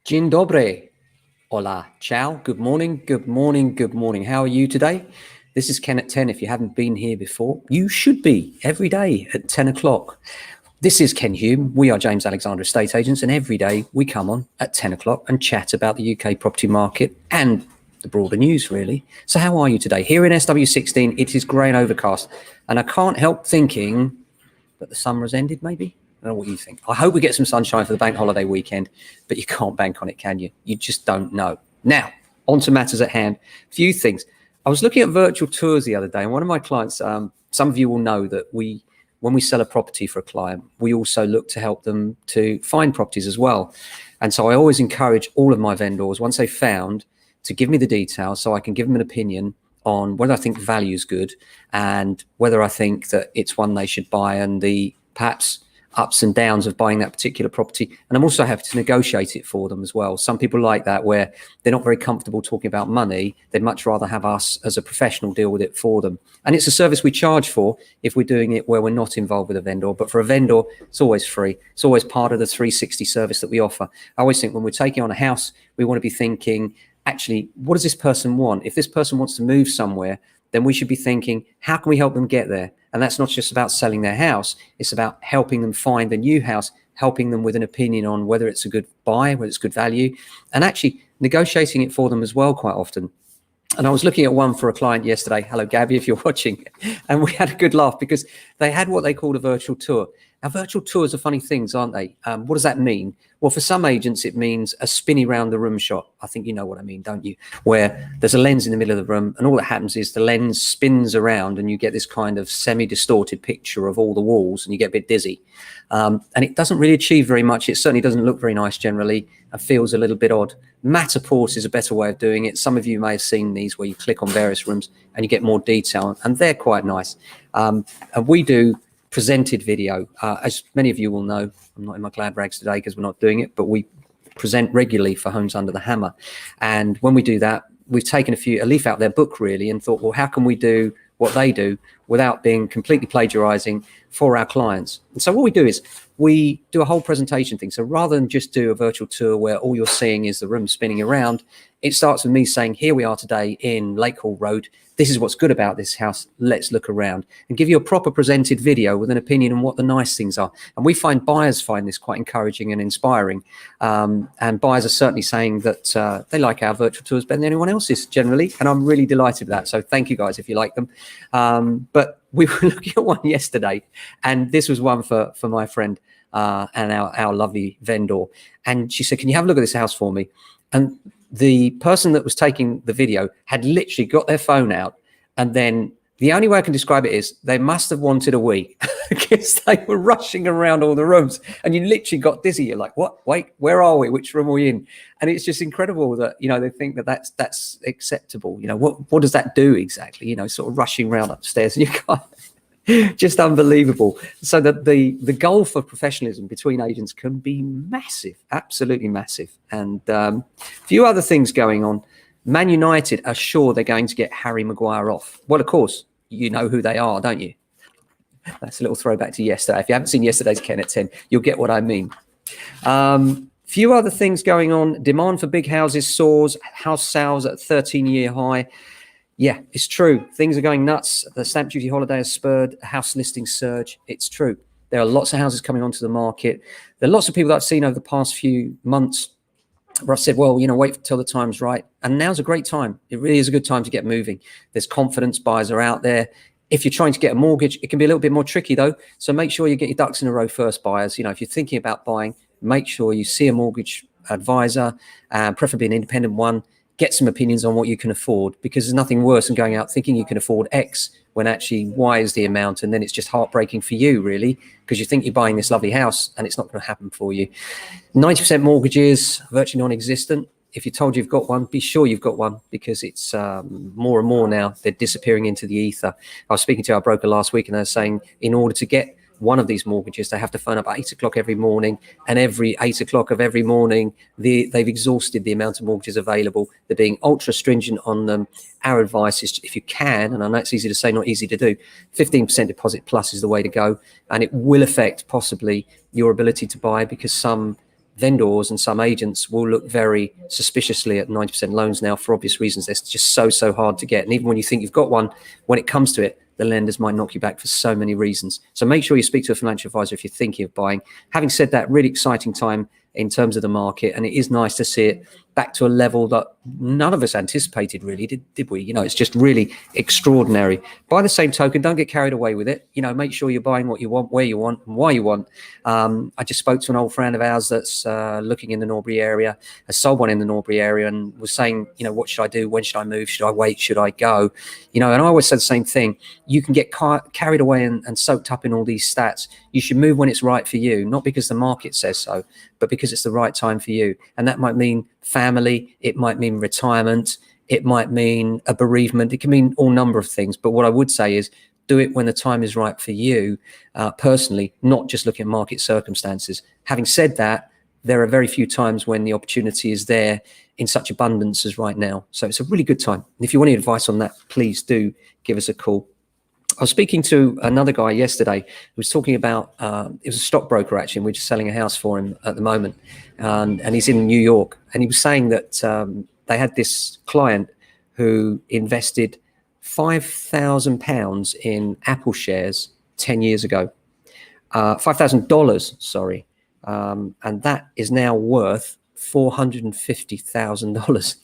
Dzień dobry. Hola. Ciao. Good morning. Good morning. Good morning. How are you today? This is Ken at 10. If you haven't been here before, you should be every day at 10 o'clock. This is Ken Hume. We are James Alexander Estate Agents, and every day we come on at 10 o'clock and chat about the UK property market and the broader news, really. So how are you today? Here in SW16, it is grey and overcast, and I can't help thinking that the summer has ended, maybe? I don't know what you think. I hope we get some sunshine for the bank holiday weekend, but you can't bank on it, can you? You just don't know. Now, on to matters at hand. A few things. I was looking at virtual tours the other day, and one of my clients, some of you will know that when we sell a property for a client, we also look to help them to find properties as well. And so I always encourage all of my vendors, once they've found, to give me the details so I can give them an opinion on whether I think value is good and whether I think that it's one they should buy and the perhaps ups and downs of buying that particular property. And I'm also happy to negotiate it for them as well. Some people like that, where they're not very comfortable talking about money. They'd much rather have us as a professional deal with it for them. And it's a service we charge for if we're doing it where we're not involved with a vendor. But for a vendor, it's always free. It's always part of the 360 service that we offer. I always think when we're taking on a house, we want to be thinking, actually, what does this person want? If this person wants to move somewhere, then we should be thinking, how can we help them get there? And that's not just about selling their house. It's about helping them find a new house, helping them with an opinion on whether it's a good buy, whether it's good value, and actually negotiating it for them as well quite often. And I was looking at one for a client yesterday. Hello, Gabby, if you're watching. And we had a good laugh because they had what they called a virtual tour. Now, virtual tours are funny things, aren't they? What does that mean? Well, for some agents, it means a spinny round the room shot. I think you know what I mean, don't you? Where there's a lens in the middle of the room, and all that happens is the lens spins around and you get this kind of semi-distorted picture of all the walls, and you get a bit dizzy. And it doesn't really achieve very much. It certainly doesn't look very nice generally, and feels a little bit odd. Matterport is a better way of doing it. Some of you may have seen these where you click on various rooms and you get more detail, and they're quite nice. And we do presented video. As many of you will know, I'm not in my glad rags today because we're not doing it, but we present regularly for Homes Under the Hammer. And when we do that, we've taken a leaf out of their book really and thought, well, how can we do what they do without being completely plagiarizing for our clients? And so what we do is we do a whole presentation thing. So rather than just do a virtual tour where all you're seeing is the room spinning around, it starts with me saying, here we are today in Lake Hall Road. This is what's good about this house. Let's look around, and give you a proper presented video with an opinion on what the nice things are. And we find buyers find this quite encouraging and inspiring. And buyers are certainly saying that they like our virtual tours better than anyone else's generally. And I'm really delighted with that. So thank you guys if you like them. But we were looking at one yesterday, and this was one for my friend and our lovely vendor. And she said, can you have a look at this house for me? And the person that was taking the video had literally got their phone out, and then the only way I can describe it is they must have wanted a wee because they were rushing around all the rooms, and you literally got dizzy. You're like, what? Wait, where are we? Which room are we in? And it's just incredible that, you know, they think that that's acceptable. You know, what does that do exactly? You know, sort of rushing around upstairs, and you can't. Just unbelievable. So that the gulf of professionalism between agents can be massive, absolutely massive. And a few other things going on. Man United are sure they're going to get Harry Maguire off. Well, of course, you know who they are, don't you? That's a little throwback to yesterday. If you haven't seen yesterday's Ken at 10, you'll get what I mean. Few other things going on. Demand for big houses soars. House sales at 13-year high. Yeah, it's true. Things are going nuts. The stamp duty holiday has spurred a house listing surge. It's true. There are lots of houses coming onto the market. There are lots of people that I've seen over the past few months where I've said, well, you know, wait till the time's right. And now's a great time. It really is a good time to get moving. There's confidence. Buyers are out there. If you're trying to get a mortgage, it can be a little bit more tricky, though. So make sure you get your ducks in a row first, buyers. You know, if you're thinking about buying, make sure you see a mortgage advisor, preferably an independent one. Get some opinions on what you can afford, because there's nothing worse than going out thinking you can afford X when actually Y is the amount. And then it's just heartbreaking for you, really, because you think you're buying this lovely house and it's not going to happen for you. 90% mortgages, virtually non-existent. If you're told you've got one, be sure you've got one, because it's more and more now, they're disappearing into the ether. I was speaking to our broker last week, and they're saying in order to get one of these mortgages, they have to phone up at 8 o'clock every morning, and every 8 o'clock of every morning they've exhausted the amount of mortgages available. They're being ultra stringent on them. Our advice is, if you can, and I know it's easy to say, not easy to do, 15% deposit plus is the way to go, and it will affect possibly your ability to buy, because some vendors and some agents will look very suspiciously at 90% loans now for obvious reasons. They're just so hard to get. And even when you think you've got one, when it comes to it, the lenders might knock you back for so many reasons. So make sure you speak to a financial advisor if you're thinking of buying. Having said that, really exciting time in terms of the market, and it is nice to see it back to a level that none of us anticipated, really, did we? It's just really extraordinary. By the same token, don't get carried away with it. Make sure you're buying what you want, where you want, and why you want. I just spoke to an old friend of ours that's looking in the Norbury area, has sold one in the Norbury area, and was saying, what should I do? When should I move? Should I wait? Should I go? And I always said the same thing. You can get carried away and soaked up in all these stats. You should move when it's right for you, not because the market says so, but because it's the right time for you. And that might mean family, it might mean retirement, it might mean a bereavement, it can mean all number of things. But what I would say is do it when the time is right for you, personally, not just looking at market circumstances. Having said that, there are very few times when the opportunity is there in such abundance as right now. So it's a really good time. And if you want any advice on that, please do give us a call. I was speaking to another guy yesterday who was talking about, it was a stockbroker actually, and we're just selling a house for him at the moment. And he's in New York. And he was saying that they had this client who invested £5,000 in Apple shares 10 years ago. $5,000, sorry. And that is now worth $450,000.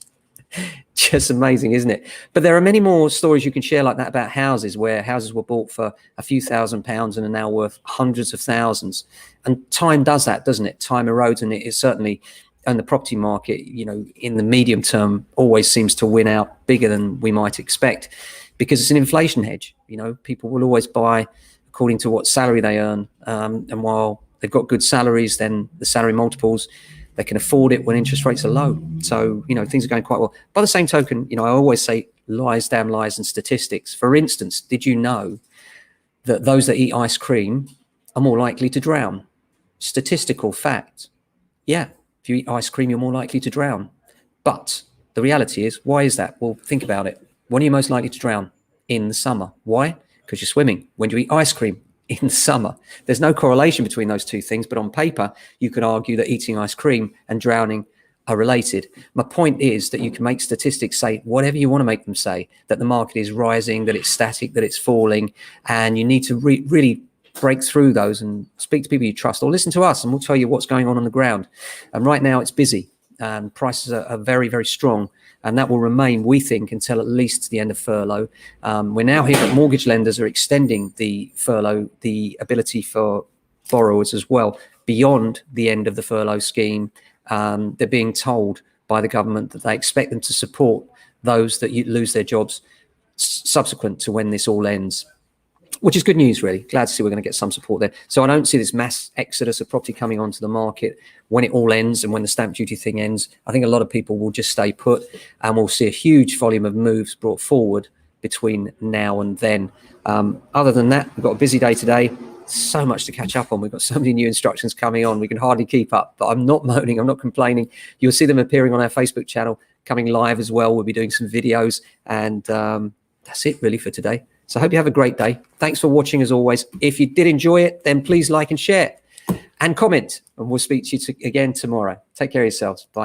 Just amazing, isn't it? But there are many more stories you can share like that about houses, where houses were bought for a few £1,000s and are now worth hundreds of thousands. And time does that, doesn't it? Time erodes, and it is certainly, and the property market, in the medium term always seems to win out bigger than we might expect, because it's an inflation hedge. People will always buy according to what salary they earn. And while they've got good salaries, then the salary multiples, they can afford it when interest rates are low. So, things are going quite well. By the same token, I always say lies, damn lies, and statistics. For instance, did you know that those that eat ice cream are more likely to drown? Statistical fact. Yeah, if you eat ice cream, you're more likely to drown. But the reality is, why is that? Well, think about it. When are you most likely to drown? In the summer. Why? Because you're swimming. When do you eat ice cream? In the summer. There's no correlation between those two things, but on paper, you could argue that eating ice cream and drowning are related. My point is that you can make statistics say whatever you want to make them say, that the market is rising, that it's static, that it's falling, and you need to really break through those and speak to people you trust, or listen to us and we'll tell you what's going on the ground. And right now it's busy and prices are very, very strong. And that will remain, we think, until at least the end of furlough. We're now hearing that mortgage lenders are extending the furlough, the ability for borrowers as well, beyond the end of the furlough scheme. They're being told by the government that they expect them to support those that lose their jobs subsequent to when this all ends, which is good news, really. Glad to see we're going to get some support there. So I don't see this mass exodus of property coming onto the market when it all ends and when the stamp duty thing ends. I think a lot of people will just stay put, and we'll see a huge volume of moves brought forward between now and then. Other than that, we've got a busy day today. So much to catch up on. We've got so many new instructions coming on. We can hardly keep up, but I'm not moaning. I'm not complaining. You'll see them appearing on our Facebook channel, coming live as well. We'll be doing some videos, and that's it really for today. So I hope you have a great day. Thanks for watching as always. If you did enjoy it, then please like and share and comment, and we'll speak to you again tomorrow. Take care of yourselves. Bye.